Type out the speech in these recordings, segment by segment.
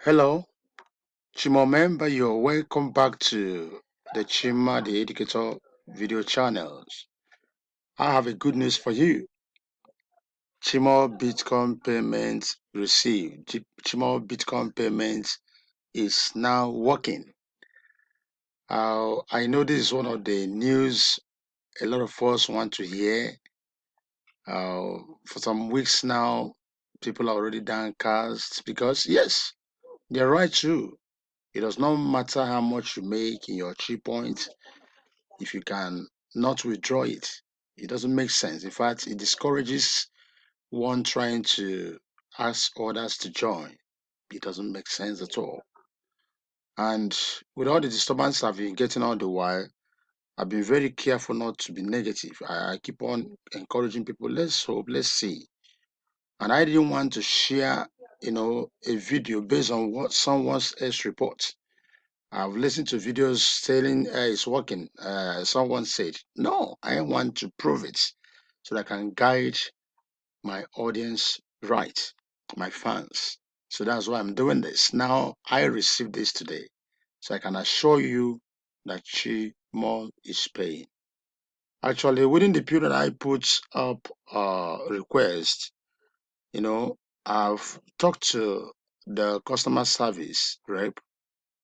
Hello, Chymall member, you're welcome back to the Chymall the Educator video channels. I have a good news for you. Chymall Bitcoin payments received. Chymall Bitcoin payments is now working. I know this is one of the news a lot of us want to hear. For some weeks now, people are already downcast because yes, they're right too. It does not matter how much you make in your 3 points. If you can not withdraw it, it doesn't make sense. In fact, it discourages one trying to ask others to join. It doesn't make sense at all. And with all the disturbance I've been getting all the while, I've been very careful not to be negative. I keep on encouraging people, let's hope, let's see. And I didn't want to share, a video based on what someone else reports. I've listened to videos telling it's working. Someone said, no, I want to prove it so that I can guide my audience right, my fans. So that's why I'm doing this. Now I received this today. So I can assure you that Chymall is paying. Actually, within the period I put up request, you know, I've talked to the customer service rep.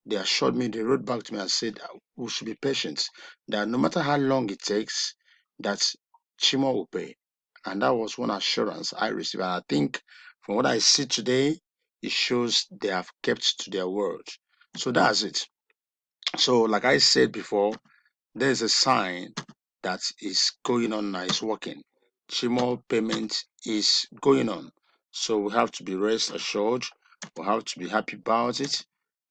They assured me, they wrote back to me and said we should be patient, that no matter how long it takes, that Chymall will pay. And that was one assurance I received. And I think from what I see today, it shows they have kept to their word. So that's it. So, like I said before, there's a sign that is going on now, it's working. Chymall payment is going on. So we have to be rest assured, we have to be happy about it,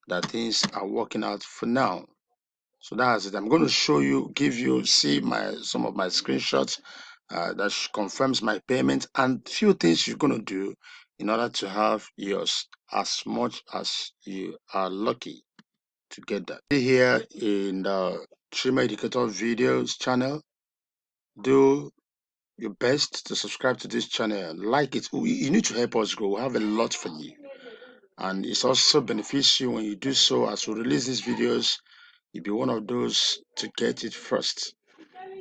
that things are working out for now. So that's it. I'm going to show you, see some of my screenshots that confirms my payment, and few things you're going to do in order to have yours as much as you are lucky to get that. Here in the Chymall Educator videos channel, do your best to subscribe to this channel, like it. You need to help us grow. We have a lot for you, and it's also beneficial when you do so. As we release these videos, you'll be one of those to get it first.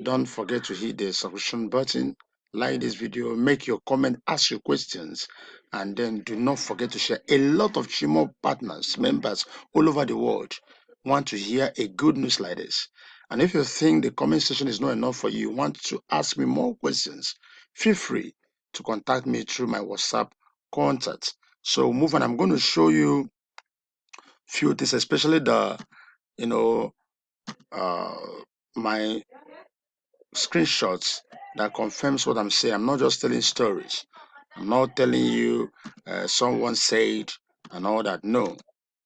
Don't forget to hit the subscription button, like this video, make your comment, ask your questions, and then do not forget to share. A lot of Chymall partners, members all over the world want to hear a good news like this. And if you think the comment section is not enough for you, want to ask me more questions, feel free to contact me through my WhatsApp contact. So move on. I'm going to show you few things, especially you know uh my screenshots that confirms what I'm saying. I'm not just telling stories. I'm not telling you someone said and all that. No,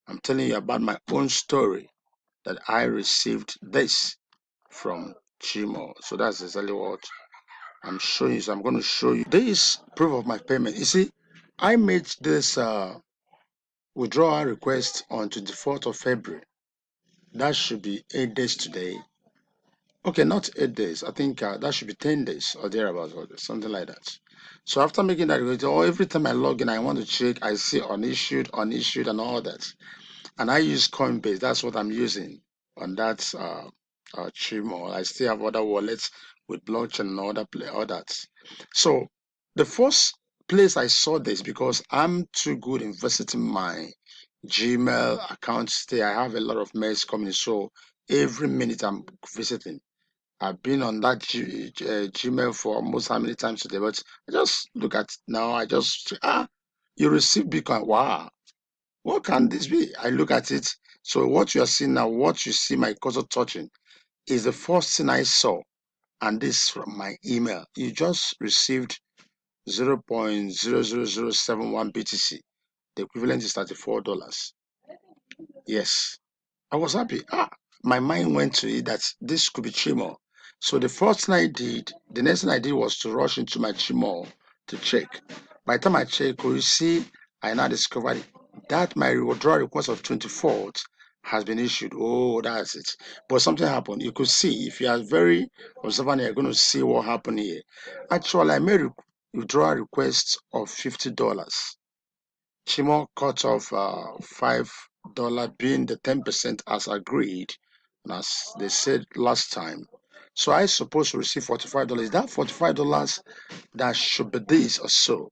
I'm telling you about my own story, that I received this from Chymall. So that's exactly what I'm showing you. So I'm going to show you this proof of my payment. You see, I made this withdrawal request on 24th of February. That should be 8 days today. Okay, not 8 days. I think that should be 10 days or thereabouts, or something like that. So after making that request, or every time I log in, I want to check, I see unissued, and all that. And I use Coinbase. That's what I'm using on that Chymall. I still have other wallets with blockchain and all that. So the first place I saw this, because I'm too good in visiting my Gmail account. Stay, I have a lot of mails coming, so every minute I'm visiting. I've been on that Gmail for almost how many times today, but I just look at now. I just you received Bitcoin. Wow, what can this be? I look at it. So what you are seeing now, what you see my cursor touching, is the first thing I saw, and this from my email. You just received 0.00071 BTC. The equivalent is $34. Yes. I was happy. My mind went to it that this could be Chymall. So the first thing I did, the next thing I did was to rush into my Chymall to check. By the time I checked, you see, I now discovered that my withdrawal request of 24th has been issued. Oh, that's it. But something happened. You could see, if you are very observant, you're going to see what happened here. Actually, I made withdrawal requests of $50. Chymall cut off $5 being the 10% as agreed, and as they said last time. So I supposed to receive $45. That $45 that should be this or so.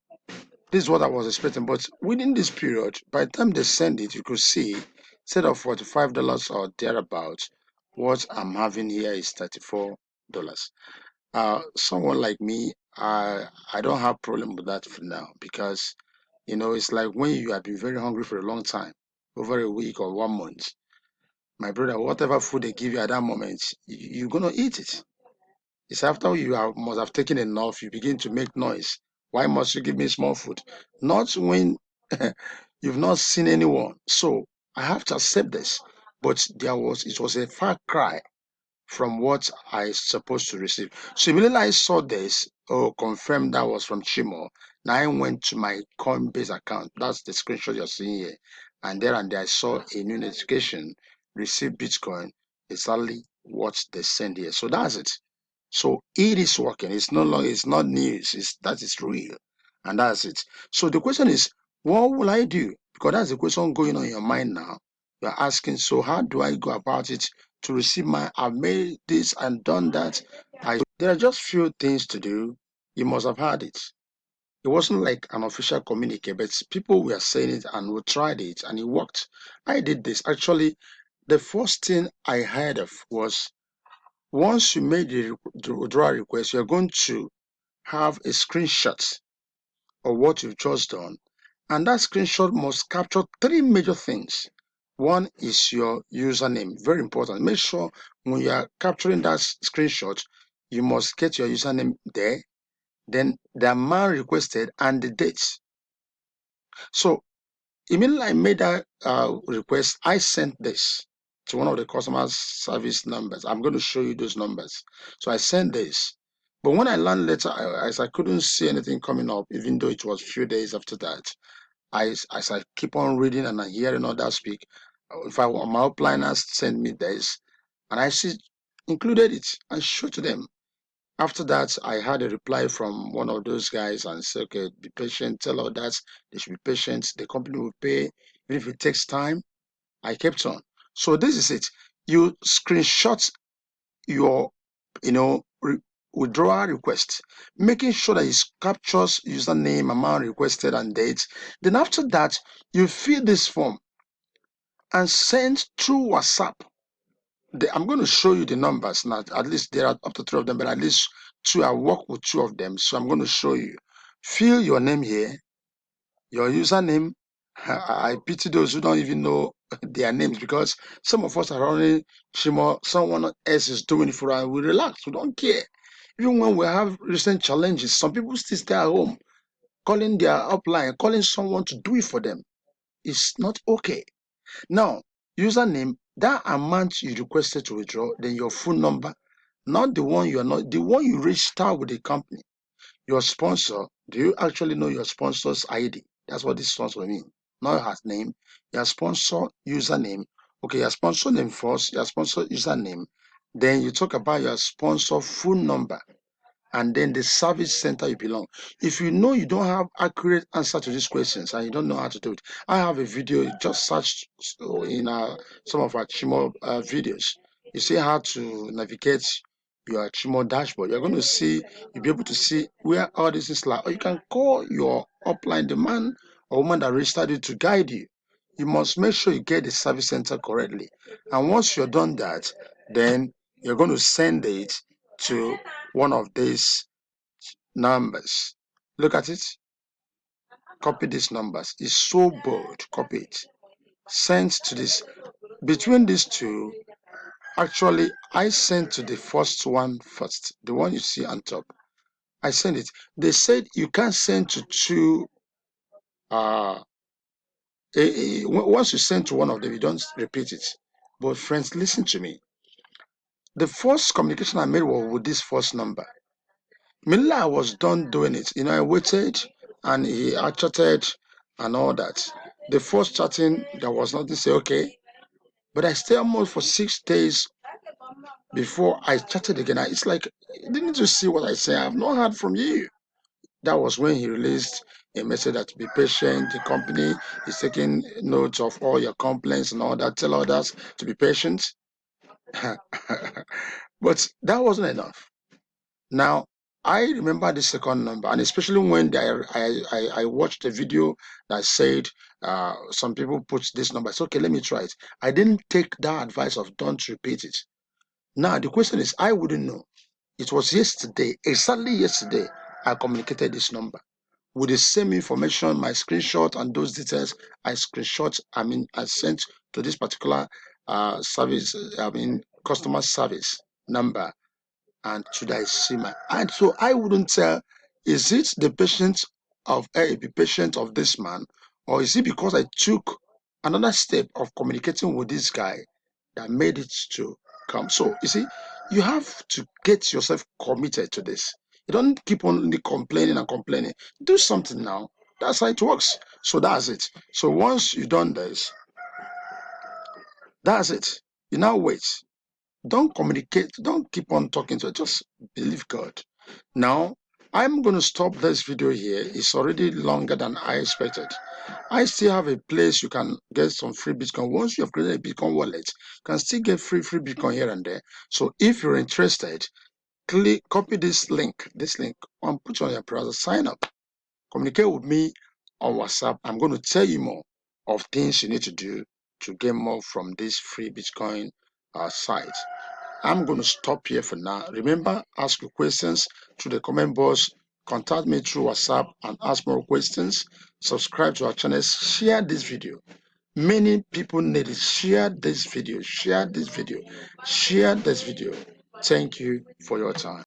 This is what I was expecting. But within this period, by the time they send it, you could see instead of $45 or thereabouts, what I'm having here is $34. Someone like me, I don't have problem with that for now, because it's like when you have been very hungry for a long time, over a week or 1 month. My brother, whatever food they give you at that moment, you're gonna eat it. It's after must have taken enough, you begin to make noise. Why must you give me small food? Not when you've not seen anyone. So I have to accept this. But it was a far cry from what I supposed to receive. So immediately I saw this, confirmed that was from Chymall. Now I went to my Coinbase account. That's the screenshot you're seeing here. And there I saw a new notification, receive Bitcoin, exactly what they send here. So that's it. So it is working. It's no longer, it's not news. That is real. And that's it. So the question is, what will I do? Because that's the question going on in your mind now. You're asking, so how do I go about it to receive I've made this and done that? There are just few things to do. You must have heard it. It wasn't like an official communique, but people were saying it and we tried it and it worked. I did this. Actually, the first thing I heard of was once you made the withdrawal request, you're going to have a screenshot of what you've just done. And that screenshot must capture three major things. One is your username, very important. Make sure when you are capturing that screenshot, you must get your username there, then the amount requested and the dates. So immediately I made that request, I sent this to one of the customer service numbers. I'm going to show you those numbers. So I sent this. But when I learned later, as I couldn't see anything coming up, even though it was a few days after that, as I keep on reading and I hearing others speak, if my upliners send me this, and I see included it and show to them. After that, I had a reply from one of those guys and said, okay, be patient, tell all that they should be patient. The company will pay, even if it takes time. I kept on. So this is it. You screenshot your, withdrawal request, making sure that it captures username, amount requested, and date. Then after that, you fill this form and send through WhatsApp. I'm going to show you the numbers now. At least there are up to three of them, but at least two. I work with two of them, so I'm going to show you. Fill your name here, your username. I pity those who don't even know their names, because some of us are running Chymall, someone else is doing it for us. We relax, we don't care. Even when we have recent challenges, some people still stay at home, calling their upline, calling someone to do it for them. It's not okay. Now, username, that amount you requested to withdraw, then your phone number, not the one the one you register with the company. Your sponsor, do you actually know your sponsor's ID? That's what this sponsor mean. Not his name, your sponsor username. Okay, your sponsor name first, your sponsor username. Then you talk about your sponsor phone number, and then the service center you belong. If you know you don't have accurate answer to these questions and you don't know how to do it, I have a video, just search in some of our Chymall videos. You see how to navigate your Chymall dashboard. You're going to see, you'll be able to see where all this is like. Or you can call your upline, the man or woman that registered you, to guide you. You must make sure you get the service center correctly. And once you're done that, then you're going to send it to one of these numbers. Look at it. Copy these numbers. It's so bold. Copy it. Send to this. Between these two, actually, I sent to the first one first. The one you see on top. I sent it. They said you can't send to two. Once you send to one of them, you don't repeat it. But friends, listen to me. The first communication I made was with this first number. Miller was done doing it. I waited and he chatted and all that. The first chatting, there was nothing, say okay. But I stayed almost for 6 days before I chatted again. It's like, didn't you see what I say? I have not heard from you. That was when he released a message that to be patient. The company is taking notes of all your complaints and all that. Tell others to be patient. But that wasn't enough. Now, I remember the second number, and especially when I watched a video that said some people put this number. It's okay, let me try it. I didn't take that advice of don't repeat it. Now, the question is, I wouldn't know. It was yesterday, exactly yesterday, I communicated this number with the same information, my screenshot and those details I sent to this particular customer service number. And should I see my and so I wouldn't tell, is it the patient of be patient of this man, or is it because I took another step of communicating with this guy that made it to come? So you see, you have to get yourself committed to this. You don't keep on only complaining and complaining. Do something now. That's how it works. So that's it. So once you've done this, that's it. You now wait. Don't communicate, don't keep on talking to it, just believe God. Now, I'm going to stop this video here. It's already longer than I expected. I still have a place you can get some free Bitcoin. Once you have created a Bitcoin wallet, you can still get free Bitcoin here and there. So if you're interested, copy this link, and put it on your browser, sign up, communicate with me on WhatsApp. I'm going to tell you more of things you need to do to get more from this free Bitcoin site. I'm going to stop here for now. Remember, ask your questions through the comment box. Contact me through WhatsApp and ask more questions. Subscribe to our channel. Share this video. Many people need it. Share this video. Share this video. Share this video. Thank you for your time.